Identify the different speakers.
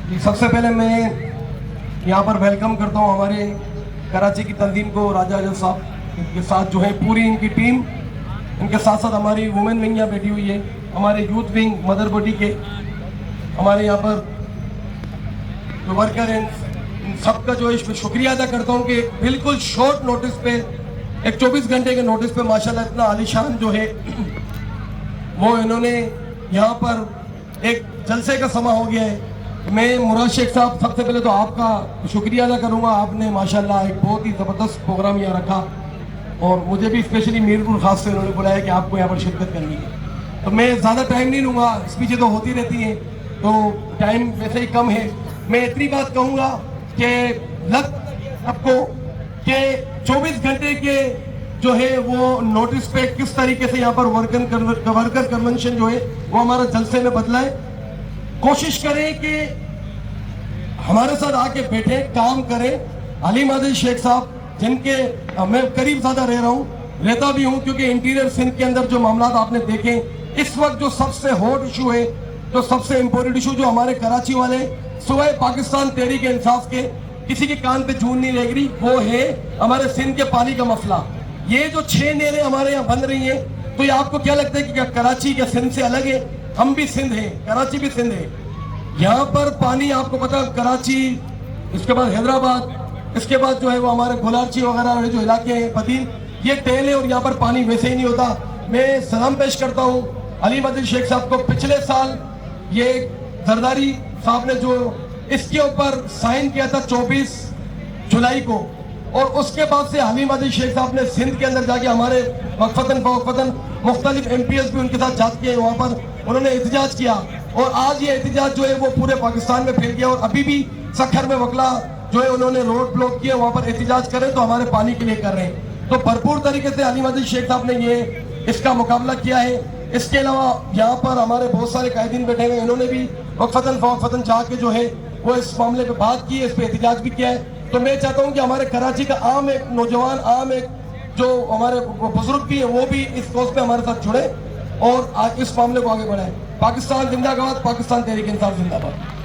Speaker 1: कि सबसे पहले मैं यहाँ पर वेलकम करता हूँ हमारे कराची की तंजीम को, राजा अजहर साहब इनके साथ जो है पूरी इनकी टीम, इनके साथ साथ हमारी वुमेन विंग यहाँ बैठी हुई है, हमारे यूथ विंग मदर बॉडी के हमारे यहाँ पर जो वर्कर हैं, इन सबका जो है शुक्रिया अदा करता हूँ कि बिल्कुल शॉर्ट नोटिस पे, एक 24 घंटे के नोटिस पे माशाल्लाह इतना आलीशान जो है वो इन्होंने यहाँ पर एक जलसे का समा हो गया है। मैं मुराद शेख साहब, सबसे पहले तो आपका शुक्रिया अदा करूँगा, आपने माशाल्लाह एक बहुत ही ज़बरदस्त प्रोग्राम यहाँ रखा और मुझे भी स्पेशली मीरपुर खास से उन्होंने बुलाया कि आपको यहाँ पर शिरकत करनी है। तो मैं ज़्यादा टाइम नहीं लूँगा, स्पीचें तो होती रहती हैं तो टाइम वैसे ही कम है। मैं इतनी बात कहूँगा कि लग आपको कि 24 घंटे के जो है वो नोटिस पे किस तरीके से यहाँ पर वर्कर कन्वेंशन जो है वो हमारा जलसे में बदला है। कोशिश करें कि हमारे साथ आके बैठे काम करें। अलीम आदिल शेख साहब जिनके मैं करीब ज्यादा रह रहा हूँ, रहता भी हूँ, क्योंकि इंटीरियर सिंध के अंदर जो मामला आपने देखे इस वक्त जो सबसे हॉट इशू है, जो सबसे इंपॉर्टेंट इशू जो हमारे कराची वाले सुबह पाकिस्तान तहरीक इंसाफ के किसी के कान पे जून नहीं लग रही, वो है हमारे सिंध के पानी का मसला। ये जो 6 नहरें हमारे यहाँ बन रही हैं, तो ये आपको क्या लगता है कि क्या कराची या सिंध से अलग है? हम भी सिंध है, कराची भी सिंध है। यहाँ पर पानी आपको पता, कराची, इसके बाद हैदराबाद, इसके बाद जो है वो हमारे गुलारची वगैरह जो इलाके हैं बदीन, ये टेल है और यहाँ पर पानी वैसे ही नहीं होता। मैं सलाम पेश करता हूँ अलीम आदिल शेख साहब को। पिछले साल ये जरदारी साहब ने जो इसके ऊपर साइन किया था 24 जुलाई को, और उसके बाद से अलीम आदिल शेख साहब ने सिंध के अंदर जाके हमारे वक्फतन मुख्तलिफ MPs भी उनके साथ जाके वहाँ पर उन्होंने एहतजाज किया, और आज ये एहतजाज जो है वो पूरे पाकिस्तान में फैल गया और अभी भी सखर में वकला जो है उन्होंने रोड ब्लॉक किए, वहाँ पर एहतजाज करें तो हमारे पानी के लिए कर रहे हैं। तो भरपूर तरीके से अलीम आदिल शेख साहब ने ये इसका मुकाबला किया है। इसके अलावा यहाँ पर हमारे बहुत सारे कायदीन बैठे हुए, इन्होंने भी वक्फतन जाके जो है वो इस मामले पे बात की है, इस पे एहतजाज भी किया है। तो मैं चाहता हूँ कि हमारे कराची का आम एक नौजवान, आम एक जो हमारे बुजुर्ग भी है, वो भी इस कोर्स पे हमारे साथ जुड़े और आज इस मामले को आगे बढ़ाए। पाकिस्तान जिंदाबाद, पाकिस्तान तहरीक इंसाफ जिंदाबाद।